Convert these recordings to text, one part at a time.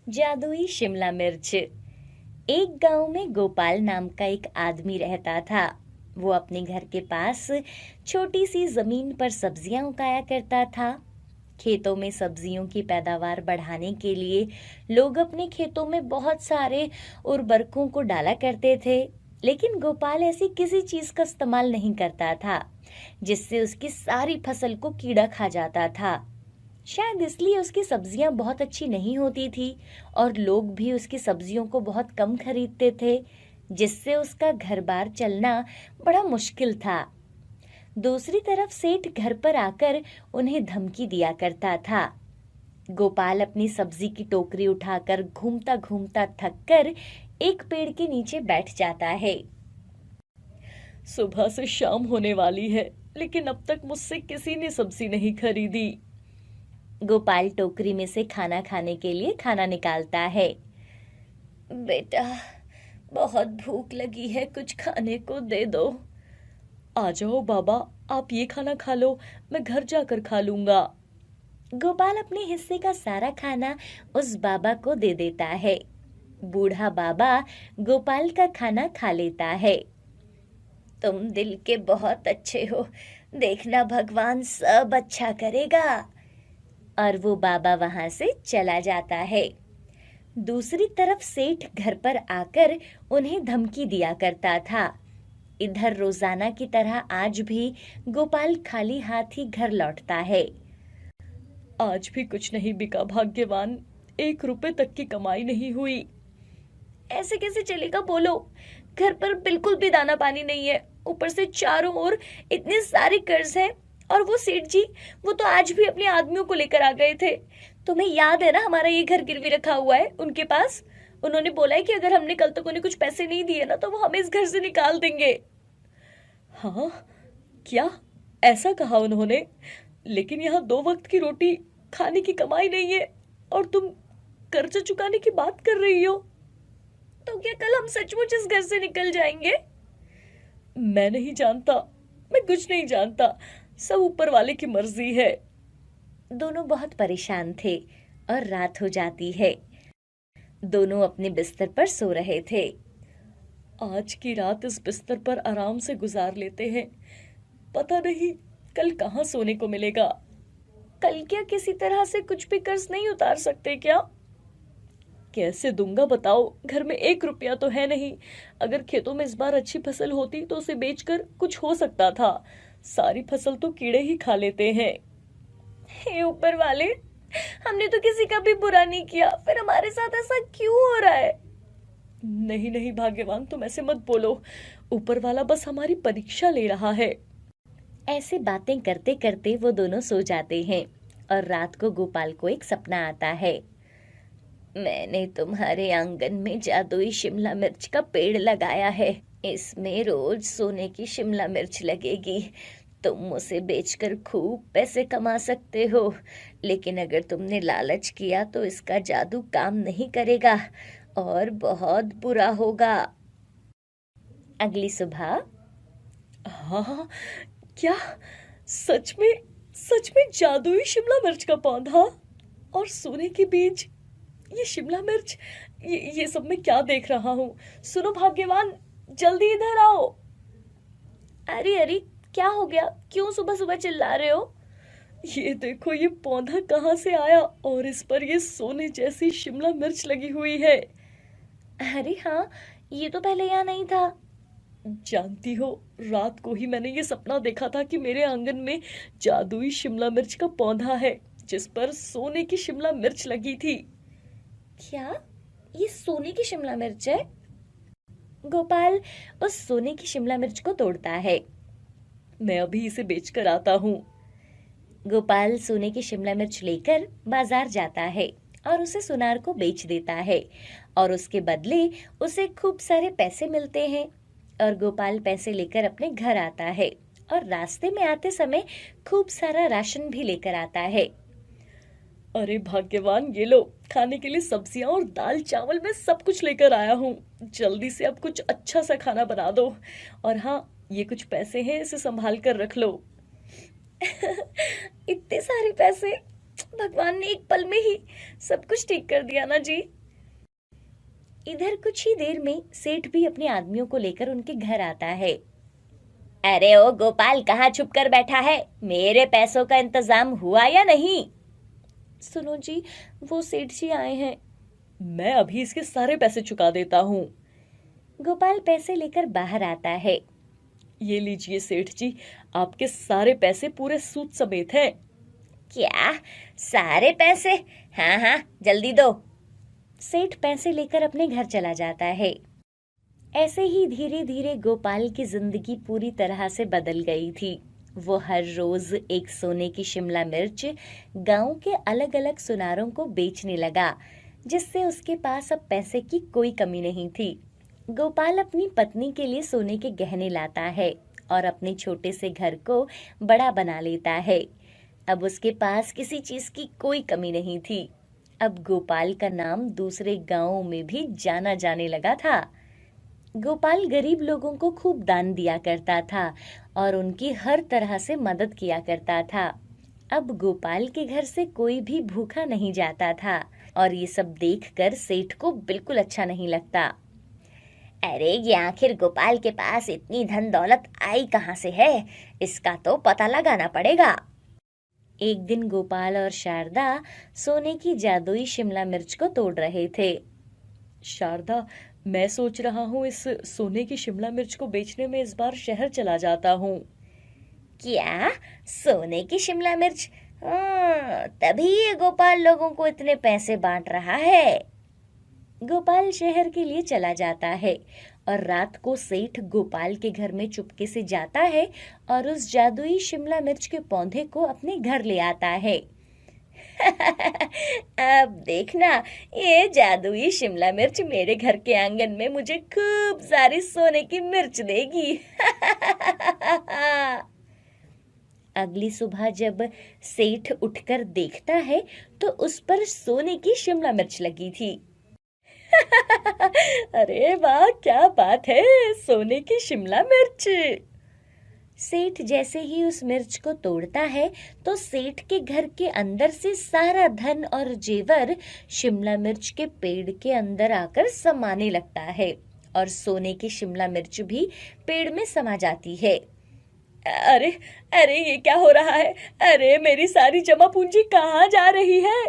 जादुई शिमला मिर्च। एक गांव में गोपाल नाम का एक आदमी रहता था। वो अपने घर के पास छोटी सी जमीन पर सब्जियां उगाया करता था। खेतों में सब्जियों की पैदावार बढ़ाने के लिए लोग अपने खेतों में बहुत सारे उर्वरकों को डाला करते थे। लेकिन गोपाल ऐसी किसी चीज का इस्तेमाल नहीं करता था जिससे उसकी सारी फसल को कीड़ा खा जाता था। शायद इसलिए उसकी सब्जियां बहुत अच्छी नहीं होती थी और लोग भी उसकी सब्जियों को बहुत कम खरीदते थे, जिससे उसका घर बार चलना बड़ा मुश्किल था। दूसरी तरफ सेठ घर पर आकर उन्हें धमकी दिया करता था। गोपाल अपनी सब्जी की टोकरी उठाकर घूमता घूमता थक कर एक पेड़ के नीचे बैठ जाता है। सुबह से शाम होने वाली है, लेकिन अब तक मुझसे किसी ने सब्जी नहीं खरीदी। गोपाल टोकरी में से खाना खाने के लिए खाना निकालता है। बेटा, बहुत भूख लगी है, कुछ खाने को दे दो। आ जाओ बाबा, आप ये खाना खा लो, मैं घर जाकर खा लूंगा। गोपाल अपने हिस्से का सारा खाना उस बाबा को दे देता है। बूढ़ा बाबा गोपाल का खाना खा लेता है। तुम दिल के बहुत अच्छे हो, देखना भगवान सब अच्छा करेगा। और वो बाबा वहां से चला जाता है। दूसरी तरफ सेठ घर पर आकर उन्हें धमकी दिया करता था। इधर रोजाना की तरह आज भी गोपाल खाली हाथ ही घर लौटता है। आज भी कुछ नहीं बिका भाग्यवान, 1 रुपए तक की कमाई नहीं हुई। ऐसे कैसे चलेगा बोलो, घर पर बिल्कुल भी दाना पानी नहीं है, ऊपर से चारों ओर इतने सारे कर्ज हैं। और वो सेठ जी, वो तो आज भी अपने आदमियों को लेकर आ गए थे। तुम्हें याद है ना, हमारा ये घर गिरवी रखा हुआ है उनके पास। उन्होंने बोला है कि अगर हमने कल तक उन्हें कुछ पैसे नहीं दिए ना तो वो हमें इस घर से निकाल देंगे। हाँ, क्या ऐसा कहा उन्होंने? लेकिन यहाँ 2 वक्त की रोटी खाने की कमाई नहीं है और तुम कर्जा चुकाने की बात कर रही हो। तो क्या कल हम सचमुच इस घर से निकल जाएंगे? मैं नहीं जानता, मैं कुछ नहीं जानता, सब ऊपर वाले की मर्जी है। दोनों बहुत परेशान थे और रात हो जाती है। दोनों अपने बिस्तर पर सो रहे थे। आज की रात इस बिस्तर पर आराम से गुजार लेते हैं, पता नहीं कल कहाँ सोने को मिलेगा। कल क्या किसी तरह से कुछ भी कर्ज नहीं उतार सकते क्या? कैसे दूंगा बताओ, घर में 1 रुपया तो है नहीं। अगर खेतों में इस बार अच्छी फसल होती तो उसे बेचकर कुछ हो सकता था। सारी फसल तो कीड़े ही खा लेते हैं। हे ऊपर वाले, हमने तो किसी का भी बुरा नहीं किया, फिर हमारे साथ ऐसा क्यों हो रहा है? नहीं नहीं भाग्यवान, तुम ऐसे मत बोलो, ऊपर वाला बस हमारी परीक्षा ले रहा है। ऐसे बातें करते करते वो दोनों सो जाते हैं और रात को गोपाल को एक सपना आता है। मैंने तुम्हारे आंगन में जादुई शिमला मिर्च का पेड़ लगाया है। इसमें रोज सोने की शिमला मिर्च लगेगी। तुम उसे बेचकर खूब पैसे कमा सकते हो, लेकिन अगर तुमने लालच किया तो इसका जादू काम नहीं करेगा और बहुत बुरा होगा। अगली सुबह। हाँ, क्या सच में जादुई शिमला मिर्च का पौधा और सोने के बीज, ये शिमला मिर्च, ये सब मैं क्या देख रहा हूँ? सुनो भाग्यवान, जल्दी इधर आओ। अरे अरे, क्या हो गया? क्यों सुबह सुबह चिल्ला रहे हो? ये देखो, ये पौधा कहाँ से आया और इस पर ये सोने जैसी शिमला मिर्च लगी हुई है। अरे हाँ, ये तो पहले यहाँ नहीं था। जानती हो, रात को ही मैंने ये सपना देखा था कि मेरे आंगन में जादुई शिमला मिर्च का पौधा है जिस पर सोने की शिमला मिर्च लगी थी। क्या ये सोने की शिमला मिर्च है? गोपाल उस सोने की शिमला मिर्च को तोड़ता है। मैं अभी इसे बेचकर आता हूँ। गोपाल सोने की शिमला मिर्च लेकर बाजार जाता है और उसे सुनार को बेच देता है और उसके बदले उसे खूब सारे पैसे मिलते हैं। और गोपाल पैसे लेकर अपने घर आता है और रास्ते में आते समय खूब सारा राशन भी लेकर आता है। अरे भाग्यवान, ये लो, खाने के लिए सब्जियां और दाल चावल मैं सब कुछ लेकर आया हूँ। जल्दी से अब कुछ अच्छा सा खाना बना दो। और हाँ, ये कुछ पैसे हैं, इसे संभाल कर रख लो। इतने सारे पैसे! भगवान ने एक पल में ही सब कुछ ठीक कर दिया ना जी। इधर कुछ ही देर में सेठ भी अपने आदमियों को लेकर उनके घर आता है। अरे ओ गोपाल, कहाँ छुप कर बैठा है? मेरे पैसों का इंतजाम हुआ या नहीं? सुनो जी, वो सेठ जी आए हैं, मैं अभी इसके सारे पैसे चुका देता हूँ। गोपाल पैसे लेकर बाहर आता है। ये लीजिए सेठ जी, आपके सारे पैसे पूरे सूद समेत हैं। क्या? सारे पैसे? हाँ हाँ, जल्दी दो। सेठ पैसे लेकर अपने घर चला जाता है। ऐसे ही धीरे धीरे गोपाल की जिंदगी पूरी तरह से बदल गई थी। वो हर रोज एक सोने की शिमला मिर्च गांव के अलग अलग सुनारों को बेचने लगा, जिससे उसके पास अब पैसे की कोई कमी नहीं थी। गोपाल अपनी पत्नी के लिए सोने के गहने लाता है और अपने छोटे से घर को बड़ा बना लेता है। अब उसके पास किसी चीज की कोई कमी नहीं थी। अब गोपाल का नाम दूसरे गांवों में भी जाना जाने लगा था। गोपाल गरीब लोगों को खूब दान दिया करता था और उनकी हर तरह से मदद किया करता था। अब गोपाल के घर से कोई भी भूखा नहीं जाता था और ये सब देखकर सेठ को बिल्कुल अच्छा नहीं लगता। अरे ये आखिर गोपाल के पास इतनी धन दौलत आई कहाँ से है? इसका तो पता लगाना पड़ेगा। एक दिन गोपाल और शारदा सोने की जादुई शिमला मिर्च को तोड़ रहे थे। शारदा, मैं सोच रहा हूँ इस सोने की शिमला मिर्च को बेचने में इस बार शहर चला जाता हूँ। क्या? सोने की शिमला मिर्च? तभी ये गोपाल लोगों को इतने पैसे बांट रहा है। गोपाल शहर के लिए चला जाता है और रात को सेठ गोपाल के घर में चुपके से जाता है और उस जादुई शिमला मिर्च के पौधे को अपने घर ले आता है। अब देखना, ये जादुई शिमला मिर्च मेरे घर के आंगन में मुझे खूब सारी सोने की मिर्च देगी। अगली सुबह जब सेठ उठकर देखता है तो उस पर सोने की शिमला मिर्च लगी थी। अरे वाह, क्या बात है, सोने की शिमला मिर्च। सेठ जैसे ही उस मिर्च को तोड़ता है तो सेठ के घर के अंदर से सारा धन और जेवर शिमला मिर्च के पेड़ के अंदर आकर समाने लगता है और सोने की शिमला मिर्च भी पेड़ में समा जाती है। अरे अरे, ये क्या हो रहा है? अरे मेरी सारी जमा पूंजी कहाँ जा रही है?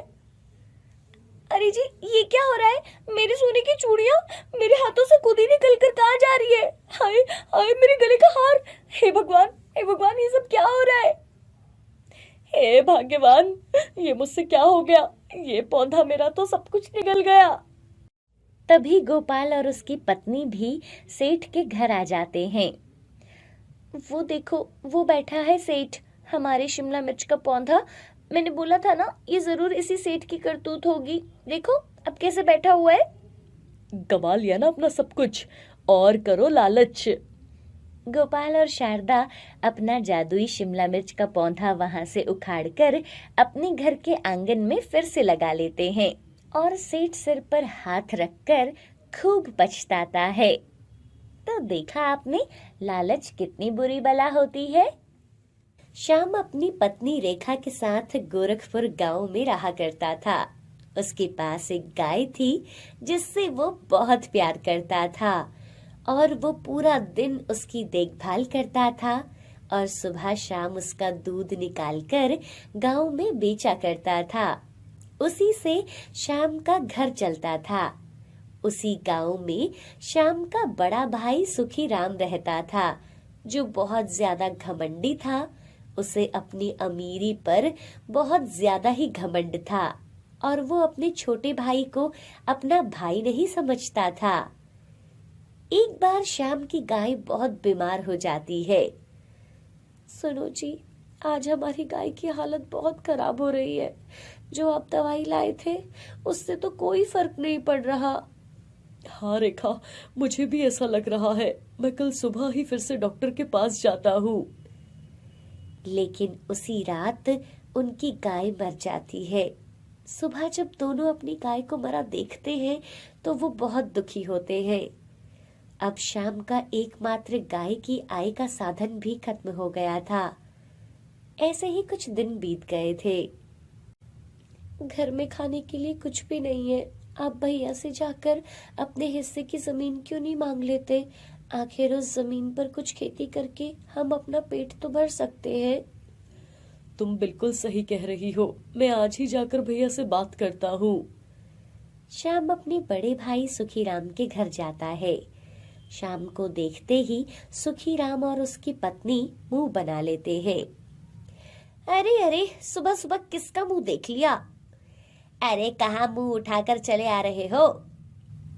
अरे जी, ये क्या हो रहा है? मेरी सोने की चूड़ियां मेरे हाथों से खुद ही निकल कर कहाँ जा रही है? हाय हाय, मेरे गले का हार! हे भगवान, हे भगवान, ये सब क्या हो रहा है? हे भाग्यवान, ये मुझसे क्या हो गया? ये पौधा मेरा तो सब कुछ निकल गया। तभी गोपाल और उसकी पत्नी भी सेठ के घर आ जाते हैं। वो देखो, वो बैठा है सेठ, हमारे शिमला मिर्च का पौधा। मैंने बोला था ना, ये जरूर इसी सेठ की करतूत होगी। देखो अब कैसे बैठा हुआ है। गवा लिया ना अपना सब कुछ, और करो लालच। गोपाल और शारदा अपना जादुई शिमला मिर्च का पौधा वहां से उखाड़कर अपने घर के आंगन में फिर से लगा लेते हैं और सेठ सिर पर हाथ रखकर खूब पछताता है। तो देखा आपने, लालच कितनी बुरी बला होती है। श्याम अपनी पत्नी रेखा के साथ गोरखपुर गांव में रहा करता था। उसके पास एक गाय थी जिससे वो बहुत प्यार करता था और वो पूरा दिन उसकी देखभाल करता था और सुबह शाम उसका दूध निकालकर गांव में बेचा करता था। उसी से श्याम का घर चलता था। उसी गांव में श्याम का बड़ा भाई सुखी राम रहता था, जो बहुत ज्यादा घमंडी था। उसे अपनी अमीरी पर बहुत ज्यादा ही घमंड था और वो अपने छोटे भाई को अपना भाई नहीं समझता था। एक बार श्याम की गाय बहुत बीमार हो जाती है। सुनो जी, आज हमारी गाय की हालत बहुत खराब हो रही है। जो आप दवाई लाए थे उससे तो कोई फर्क नहीं पड़ रहा। हाँ रेखा, मुझे भी ऐसा लग रहा है। मैं कल सुबह ही फिर से डॉक्टर के पास जाता हूँ। लेकिन उसी रात उनकी गाय मर जाती है। सुबह जब दोनों अपनी गाय को मरा देखते हैं तो वो बहुत दुखी होते हैं। अब श्याम का एकमात्र गाय की आय का साधन भी खत्म हो गया था। ऐसे ही कुछ दिन बीत गए थे। घर में खाने के लिए कुछ भी नहीं है। आप भैया से जाकर अपने हिस्से की जमीन क्यों नहीं मांग लेते? आखिर उस जमीन पर कुछ खेती करके हम अपना पेट तो भर सकते हैं। तुम बिल्कुल सही कह रही हो, मैं आज ही जाकर भैया से बात करता हूँ। श्याम अपने बड़े भाई सुखीराम के घर जाता है। शाम को देखते ही सुखीराम और उसकी पत्नी मुंह बना लेते हैं। अरे अरे, सुबह सुबह किसका मुंह देख लिया? अरे कहाँ मुंह उठाकर चले आ रहे हो?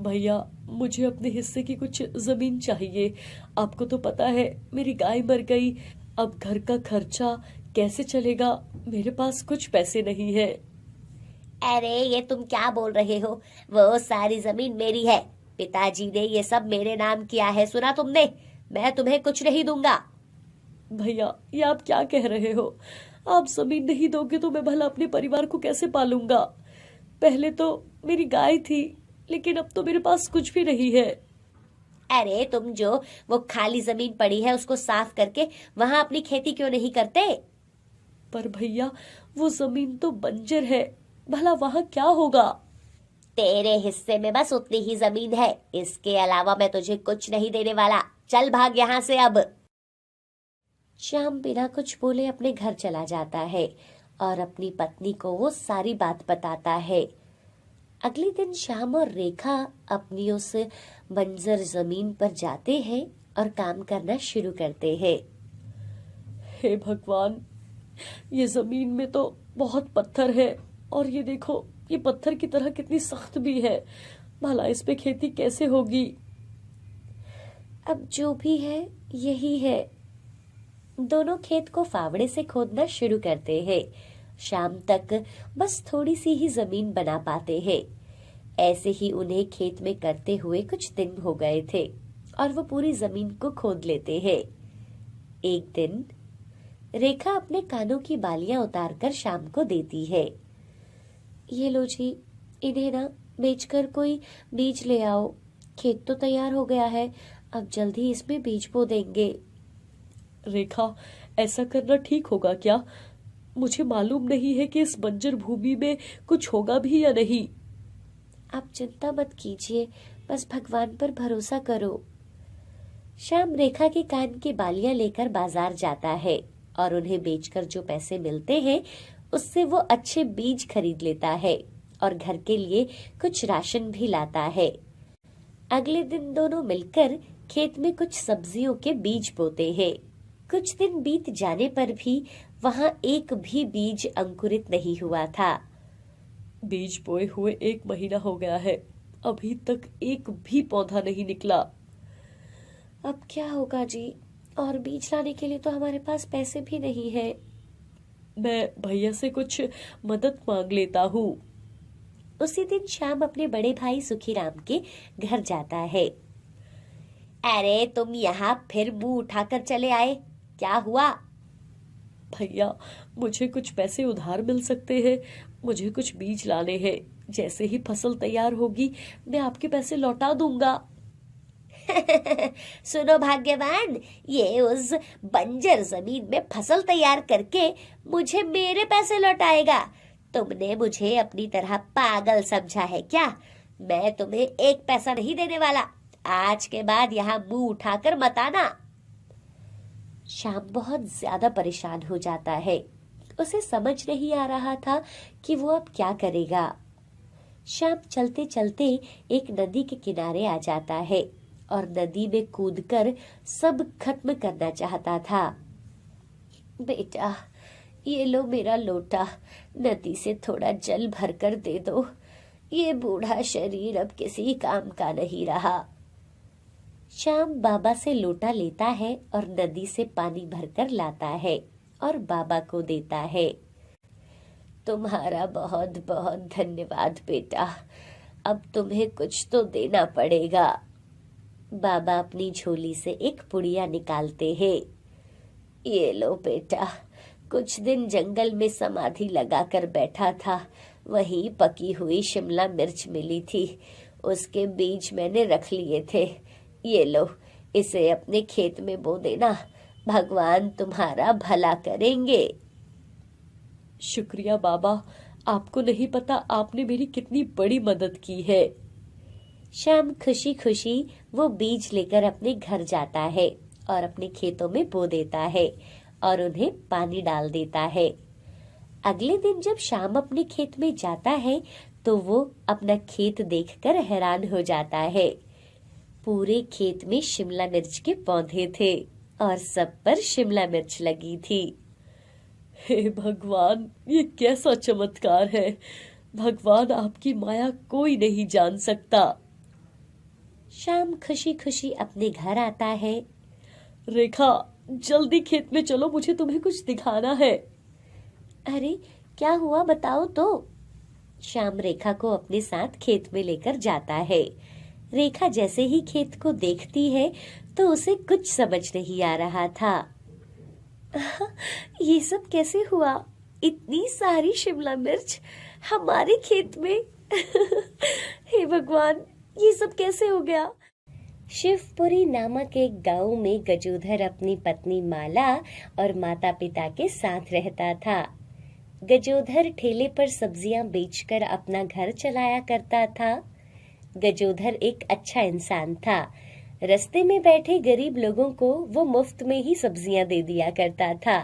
भैया, मुझे अपने हिस्से की कुछ जमीन चाहिए। आपको तो पता है मेरी गाय मर गई, अब घर का खर्चा कैसे चलेगा? मेरे पास कुछ पैसे नहीं है। अरे ये तुम क्या बोल रहे हो? वो सारी जमीन मेरी है। पिताजी ने ये सब मेरे नाम किया है, सुना तुमने? मैं तुम्हें कुछ नहीं दूंगा। भैया, ये आप क्या कह रहे हो? आप जमीन नहीं दोगे तो मैं भला अपने परिवार को कैसे पालूंगा? पहले तो मेरी गाय थी, लेकिन अब तो मेरे पास कुछ भी नहीं है। अरे तुम जो वो खाली जमीन पड़ी है उसको साफ करके वहां अपनी खेती क्यों नहीं करते? पर भैया, वो जमीन तो बंजर है, भला वहां क्या होगा? तेरे हिस्से में बस उतनी ही जमीन है, इसके अलावा मैं तुझे कुछ नहीं देने वाला। चल भाग यहाँ से अब। श्याम बिना कुछ बोले अपने घर चला जाता है और अपनी पत्नी को वो सारी बात बताता है। अगले दिन श्याम और रेखा अपनी उस बंजर जमीन पर जाते हैं और काम करना शुरू करते हैं। हे भगवान, ये जमीन में तो बहुत पत्थर है, और ये देखो, ये पत्थर की तरह कितनी सख्त भी है। भला इस पे खेती कैसे होगी? अब जो भी है यही है। दोनों खेत को फावड़े से खोदना शुरू करते हैं। शाम तक बस थोड़ी सी ही जमीन बना पाते हैं। ऐसे ही उन्हें खेत में करते हुए कुछ दिन हो गए थे और वो पूरी जमीन को खोद लेते हैं। एक दिन रेखा अपने कानों की बालियां उतारकर शाम को देती है। ये लो जी, इन्हें ना बेचकर कोई बीज ले आओ। खेत तो तैयार हो गया है, अब जल्दी इसमें बीज बो देंगे। रेखा, ऐसा करना ठीक होगा क्या? मुझे मालूम नहीं है कि इस बंजर भूमि में कुछ होगा भी या नहीं। आप चिंता मत कीजिए, बस भगवान पर भरोसा करो। श्याम रेखा के कान की बालियां लेकर बाजार जाता है और उन्हें बेचकर जो पैसे मिलते हैं उससे वो अच्छे बीज खरीद लेता है और घर के लिए कुछ राशन भी लाता है। अगले दिन दोनों मिलकर खेत में कुछ सब्जियों के बीज बोते हैं। कुछ दिन बीत जाने पर भी वहां एक भी बीज अंकुरित नहीं हुआ था। बीज बोए हुए 1 महीना हो गया है, अभी तक एक भी पौधा नहीं निकला। अब क्या होगा जी? और बीज लाने के लिए तो हमारे पास पैसे भी नहीं है। मैं भैया से कुछ मदद मांग लेता हूँ। उसी दिन श्याम अपने बड़े भाई सुखीराम के घर जाता है। अरे तुम यहाँ फिर मुंह उठाकर चले आए, क्या हुआ? भैया, मुझे कुछ पैसे उधार मिल सकते हैं? मुझे कुछ बीज लाने हैं। जैसे ही फसल तैयार होगी मैं आपके पैसे लौटा दूंगा। सुनो भाग्यवान, ये उस बंजर जमीन में फसल तैयार करके मुझे मेरे पैसे लौटाएगा। तुमने मुझे अपनी तरह पागल समझा है क्या? मैं तुम्हें 1 पैसा नहीं देने वाला। आज के बाद यहाँ मुंह उठाकर मत आना। श्याम बहुत ज्यादा परेशान हो जाता है। उसे समझ नहीं आ रहा था कि वो अब क्या करेगा। श्याम चलते चलते एक नदी के किनारे आ जाता है और नदी में कूदकर सब खत्म करना चाहता था। बेटा, ये लो मेरा लोटा, नदी से थोड़ा जल भरकर दे दो। ये बूढ़ा शरीर अब किसी काम का नहीं रहा। श्याम बाबा से लोटा लेता है और नदी से पानी भरकर लाता है और बाबा को देता है। तुम्हारा बहुत बहुत धन्यवाद बेटा, अब तुम्हें कुछ तो देना पड़ेगा। बाबा अपनी झोली से एक पुड़िया निकालते हैं। ये लो बेटा, कुछ दिन जंगल में समाधि लगाकर बैठा था, वहीं पकी हुई शिमला मिर्च मिली थी, उसके बीज मैंने रख लिए थे। ये लो, इसे अपने खेत में बो देना, भगवान तुम्हारा भला करेंगे। शुक्रिया बाबा, आपको नहीं पता आपने मेरी कितनी बड़ी मदद की है। श्याम खुशी खुशी वो बीज लेकर अपने घर जाता है और अपने खेतों में बो देता है और उन्हें पानी डाल देता है। अगले दिन जब श्याम अपने खेत में जाता है तो वो अपना खेत देखकर हैरान हो जाता है। पूरे खेत में शिमला मिर्च के पौधे थे और सब पर शिमला मिर्च लगी थी। हे भगवान, ये कैसा चमत्कार है। भगवान, आपकी माया कोई नहीं जान सकता। श्याम खुशी खुशी अपने घर आता है। रेखा, जल्दी खेत में चलो, मुझे तुम्हें कुछ दिखाना है। अरे क्या हुआ, बताओ तो। श्याम रेखा को अपने साथ खेत में लेकर जाता है। रेखा जैसे ही खेत को देखती है तो उसे कुछ समझ नहीं आ रहा था। ये सब कैसे हुआ? इतनी सारी शिमला मिर्च हमारे खेत में। हे भगवान, ये सब कैसे हो गया? शिवपुरी नामक एक गांव में गजोधर अपनी पत्नी माला और माता पिता के साथ रहता था। गजोधर ठेले पर सब्जियां बेचकर अपना घर चलाया करता था। गजोधर एक अच्छा इंसान था। रास्ते में बैठे गरीब लोगों को वो मुफ्त में ही सब्जियां दे दिया करता था।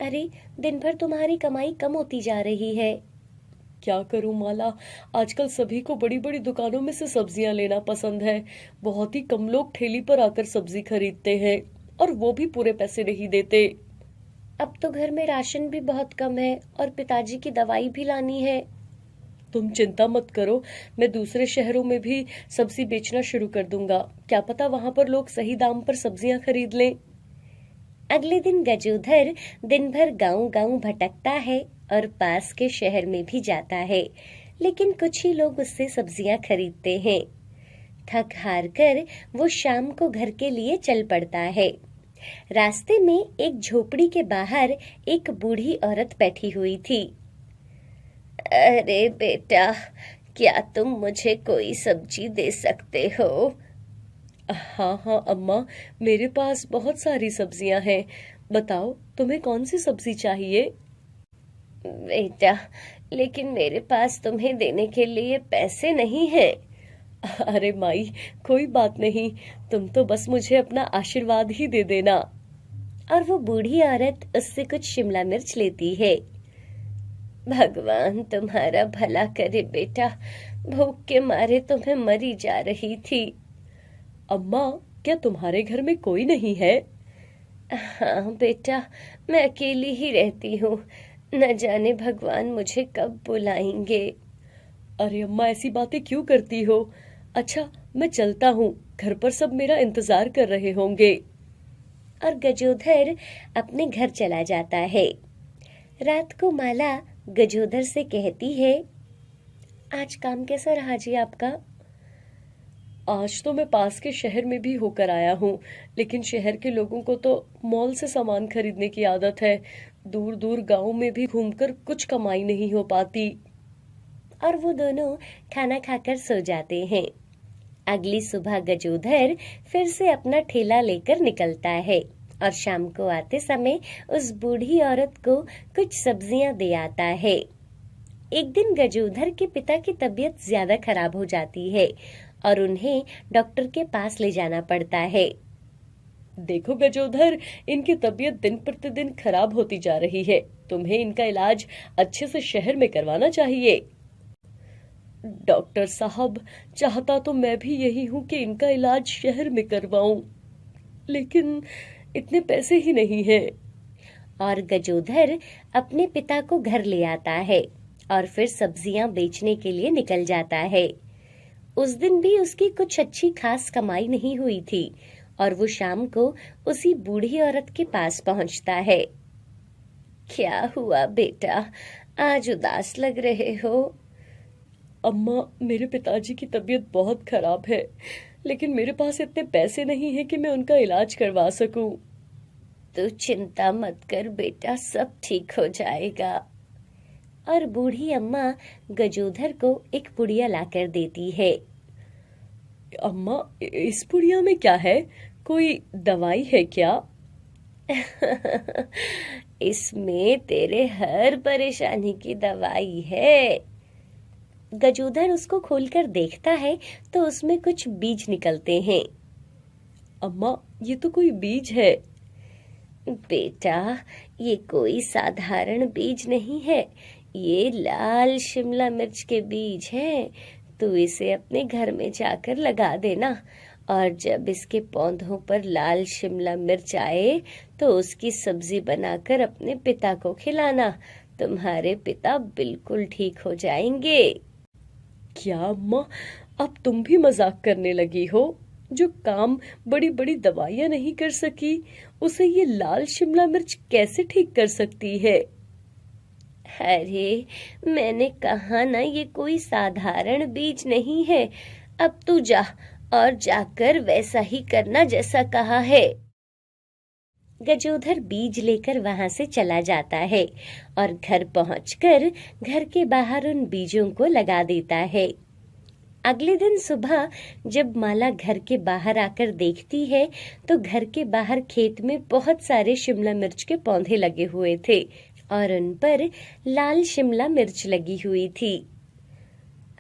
अरे, दिन भर तुम्हारी कमाई कम होती जा रही है। क्या करूं माला, आजकल सभी को बड़ी बड़ी दुकानों में से सब्जियां लेना पसंद है। बहुत ही कम लोग ठेली पर आकर सब्जी खरीदते हैं और वो भी पूरे पैसे नहीं देते। अब तो घर में राशन भी बहुत कम है और पिताजी की दवाई भी लानी है। तुम चिंता मत करो, मैं दूसरे शहरों में भी सब्जी बेचना शुरू कर दूंगा। क्या पता वहां पर लोग सही दाम पर सब्जियां खरीद लें। अगले दिन गजोधर दिन भर गांव-गांव भटकता है और पास के शहर में भी जाता है, लेकिन कुछ ही लोग उससे सब्जियां खरीदते हैं। थक हार कर वो शाम को घर के लिए चल पड़ता है। रास्ते में एक झोपड़ी के बाहर एक बूढ़ी औरत बैठी हुई थी। अरे बेटा, क्या तुम मुझे कोई सब्जी दे सकते हो? हाँ हाँ अम्मा, मेरे पास बहुत सारी सब्जियां हैं। बताओ तुम्हें कौन सी सब्जी चाहिए? बेटा, लेकिन मेरे पास तुम्हें देने के लिए पैसे नहीं हैं। अरे माई, कोई बात नहीं, तुम तो बस मुझे अपना आशीर्वाद ही दे देना। और वो बूढ़ी औरत उससे कुछ शिमला मिर्च लेती है। भगवान तुम्हारा भला करे बेटा, भूख के मारे तो मैं मरी जा रही थी। अम्मा, क्या तुम्हारे घर में कोई नहीं है? हाँ बेटा, मैं अकेली ही रहती हूँ। न जाने भगवान मुझे कब बुलाएंगे। अरे अम्मा, ऐसी बातें क्यों करती हो? अच्छा, मैं चलता हूँ, घर पर सब मेरा इंतजार कर रहे होंगे। और गजोधर अपने घर चला जाता है। रात को माला गजोधर से कहती है, आज काम कैसा रहा जी आपका? आज तो मैं पास के शहर में भी होकर आया हूँ, लेकिन शहर के लोगों को तो मॉल से सामान खरीदने की आदत है। दूर दूर गांव में भी घूमकर कुछ कमाई नहीं हो पाती। और वो दोनों खाना खाकर सो जाते हैं। अगली सुबह गजोधर फिर से अपना ठेला लेकर निकलता है और शाम को आते समय उस बूढ़ी औरत को कुछ सब्जियां दे आता है। एक दिन गजोधर के पिता की तबीयत ज्यादा खराब हो जाती है और उन्हें डॉक्टर के पास ले जाना पड़ता है। देखो गजोधर, इनकी तबीयत दिन प्रतिदिन खराब होती जा रही है। तुम्हें इनका इलाज अच्छे से शहर में करवाना चाहिए। डॉक्टर साहब, चाहता तो मैं भी यही हूँ कि इनका इलाज शहर में करवाऊं, लेकिन इतने पैसे ही नहीं है। और गजोधर अपने पिता को घर ले आता है और फिर सब्जियां बेचने के लिए निकल जाता है। उस दिन भी उसकी कुछ अच्छी खास कमाई नहीं हुई थी और वो शाम को उसी बूढ़ी औरत के पास पहुंचता है। क्या हुआ बेटा, आज उदास लग रहे हो? अम्मा, मेरे पिताजी की तबीयत बहुत खराब है, लेकिन मेरे पास इतने पैसे नहीं हैं कि मैं उनका इलाज करवा सकूं। तू चिंता मत कर बेटा, सब ठीक हो जाएगा। और बूढ़ी अम्मा गजोधर को एक पुड़िया लाकर देती है। अम्मा, इस पुड़िया में क्या है? कोई दवाई है क्या? इसमें तेरे हर परेशानी की दवाई है। गजोधर उसको खोलकर देखता है तो उसमें कुछ बीज निकलते हैं। अम्मा, ये तो कोई बीज है। बेटा, ये कोई साधारण बीज नहीं है, ये लाल शिमला मिर्च के बीज हैं। तू इसे अपने घर में जाकर लगा देना, और जब इसके पौधों पर लाल शिमला मिर्च आए तो उसकी सब्जी बनाकर अपने पिता को खिलाना। तुम्हारे पिता बिल्कुल ठीक हो जाएंगे। क्या अम्मा, अब तुम भी मजाक करने लगी हो? जो काम बड़ी बड़ी दवाइयां नहीं कर सकी, उसे ये लाल शिमला मिर्च कैसे ठीक कर सकती है? अरे, मैंने कहा ना, ये कोई साधारण बीज नहीं है। अब तू जा और जाकर वैसा ही करना जैसा कहा है। गजोधर बीज लेकर वहां से चला जाता है और घर पहुंचकर घर के बाहर उन बीजों को लगा देता है। अगले दिन सुबह जब माला घर के बाहर आकर देखती है तो घर के बाहर खेत में बहुत सारे शिमला मिर्च के पौधे लगे हुए थे और उन पर लाल शिमला मिर्च लगी हुई थी।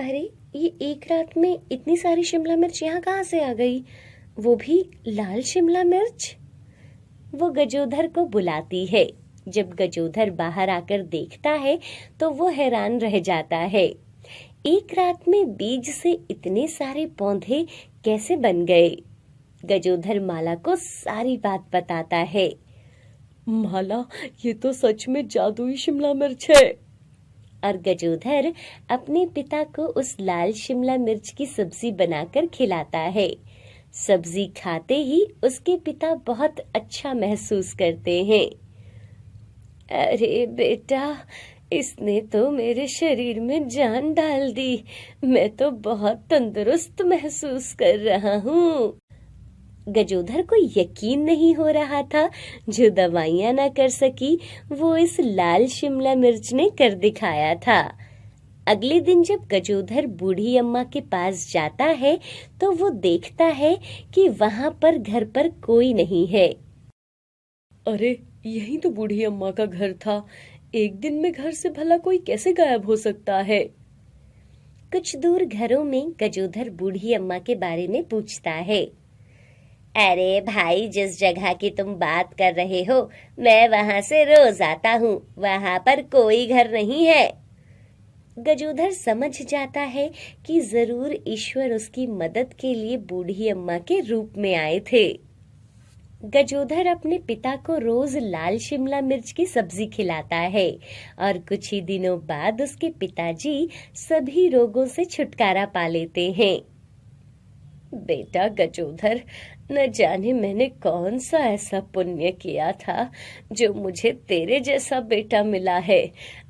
अरे, ये एक रात में इतनी सारी शिमला मिर्च यहाँ कहाँ से आ गई? वो भी लाल शिमला मिर्च। वो गजोधर को बुलाती है। जब गजोधर बाहर आकर देखता है तो वो हैरान रह जाता है। एक रात में बीज से इतने सारे पौधे कैसे बन गए? गजोधर माला को सारी बात बताता है। माला, ये तो सच में जादुई शिमला मिर्च है। और गजोधर अपने पिता को उस लाल शिमला मिर्च की सब्जी बनाकर खिलाता है। सब्जी खाते ही उसके पिता बहुत अच्छा महसूस करते हैं। अरे बेटा, इसने तो मेरे शरीर में जान डाल दी। मैं तो बहुत तंदुरुस्त महसूस कर रहा हूँ। गजोधर को यकीन नहीं हो रहा था, जो दवाइयां ना कर सकी वो इस लाल शिमला मिर्च ने कर दिखाया था। अगले दिन जब गजोधर बूढ़ी अम्मा के पास जाता है तो वो देखता है कि वहां पर घर पर कोई नहीं है। अरे, यही तो बूढ़ी अम्मा का घर था। एक दिन में घर से भला कोई कैसे गायब हो सकता है? कुछ दूर घरों में गजोधर बूढ़ी अम्मा के बारे में पूछता है। अरे भाई, जिस जगह की तुम बात कर रहे हो, मैं वहां से रोज आता हूँ। वहां पर कोई घर नहीं है। गजोधर समझ जाता है कि जरूर ईश्वर उसकी मदद के लिए बूढ़ी अम्मा के रूप में आए थे। गजोधर अपने पिता को रोज लाल शिमला मिर्च की सब्जी खिलाता है और कुछ ही दिनों बाद उसके पिताजी सभी रोगों से छुटकारा पा लेते हैं। बेटा गजोधर, न जाने मैंने कौन सा ऐसा पुण्य किया था जो मुझे तेरे जैसा बेटा मिला है।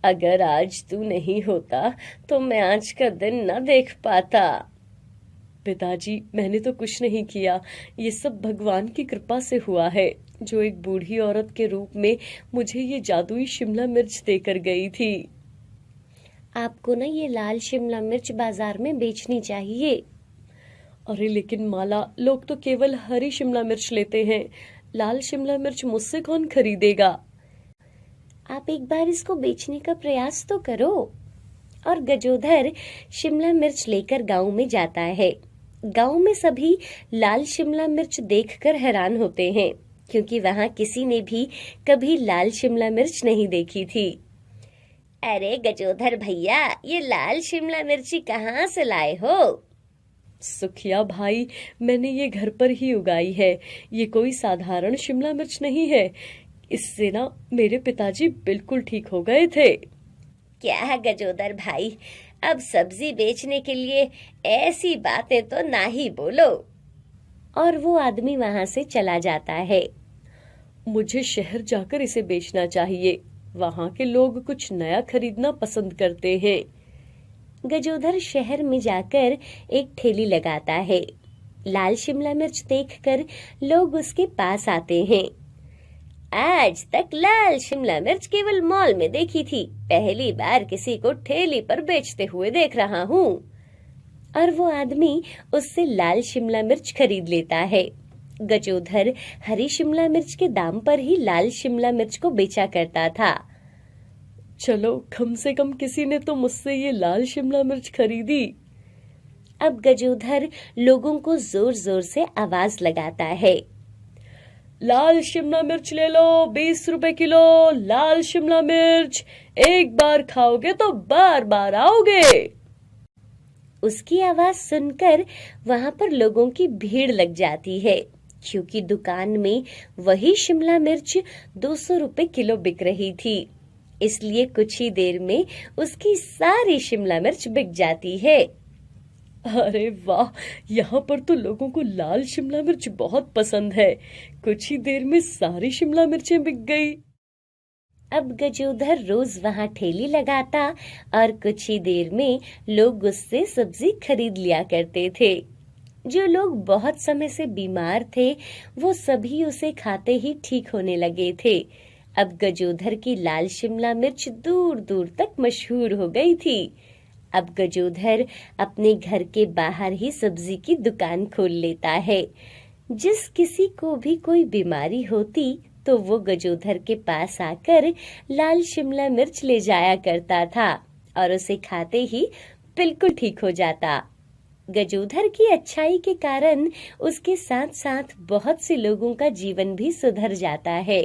अगर आज तू नहीं होता तो मैं आज का दिन न देख पाता। पिताजी, मैंने तो कुछ नहीं किया। ये सब भगवान की कृपा से हुआ है, जो एक बूढ़ी औरत के रूप में मुझे ये जादुई शिमला मिर्च देकर गई थी। आपको ना ये लाल शिमला मिर्च बाजार में बेचनी चाहिए। अरे लेकिन माला, लोग तो केवल हरी शिमला मिर्च लेते हैं। लाल शिमला मिर्च मुझसे कौन खरीदेगा? आप एक बार इसको बेचने का प्रयास तो करो। और गजोधर शिमला मिर्च लेकर गांव में जाता है। गांव में सभी लाल शिमला मिर्च देखकर हैरान होते हैं, क्योंकि वहां किसी ने भी कभी लाल शिमला मिर्च नहीं देखी थी। अरे गजोधर भैया, ये लाल शिमला मिर्ची कहाँ से लाए हो? सुखिया भाई, मैंने ये घर पर ही उगाई है। ये कोई साधारण शिमला मिर्च नहीं है। इससे ना मेरे पिताजी बिल्कुल ठीक हो गए थे। क्या गजोदर भाई, अब सब्जी बेचने के लिए ऐसी बातें तो ना ही बोलो। और वो आदमी वहां से चला जाता है। मुझे शहर जाकर इसे बेचना चाहिए। वहां के लोग कुछ नया खरीदना पसंद करते हैं। गजोधर शहर में जाकर एक ठेली लगाता है। लाल शिमला मिर्च देखकर लोग उसके पास आते हैं। आज तक लाल शिमला मिर्च केवल मॉल में देखी थी, पहली बार किसी को ठेली पर बेचते हुए देख रहा हूँ। और वो आदमी उससे लाल शिमला मिर्च खरीद लेता है। गजोधर हरी शिमला मिर्च के दाम पर ही लाल शिमला मिर्च को बेचा करता था। चलो कम से कम किसी ने तो मुझसे ये लाल शिमला मिर्च खरीदी। अब गजोधर लोगों को जोर जोर से आवाज लगाता है, लाल शिमला मिर्च ले लो, 20 रुपए किलो लाल शिमला मिर्च, एक बार खाओगे तो बार बार आओगे। उसकी आवाज सुनकर वहां पर लोगों की भीड़ लग जाती है, क्योंकि दुकान में वही शिमला मिर्च 200 रुपए किलो बिक रही थी। इसलिए कुछ ही देर में उसकी सारी शिमला मिर्च बिक जाती है। अरे वाह, यहाँ पर तो लोगों को लाल शिमला मिर्च बहुत पसंद है। कुछ ही देर में सारी शिमला मिर्चें बिक गई। अब गजोधर रोज वहां ठेली लगाता और कुछ ही देर में लोग उससे सब्जी खरीद लिया करते थे। जो लोग बहुत समय से बीमार थे वो सभी उसे खाते ही ठीक होने लगे थे। अब गजोधर की लाल शिमला मिर्च दूर दूर तक मशहूर हो गई थी। अब गजोधर अपने घर के बाहर ही सब्जी की दुकान खोल लेता है। जिस किसी को भी कोई बीमारी होती तो वो गजोधर के पास आकर लाल शिमला मिर्च ले जाया करता था और उसे खाते ही बिल्कुल ठीक हो जाता। गजोधर की अच्छाई के कारण उसके साथ साथ बहुत से लोगों का जीवन भी सुधर जाता है।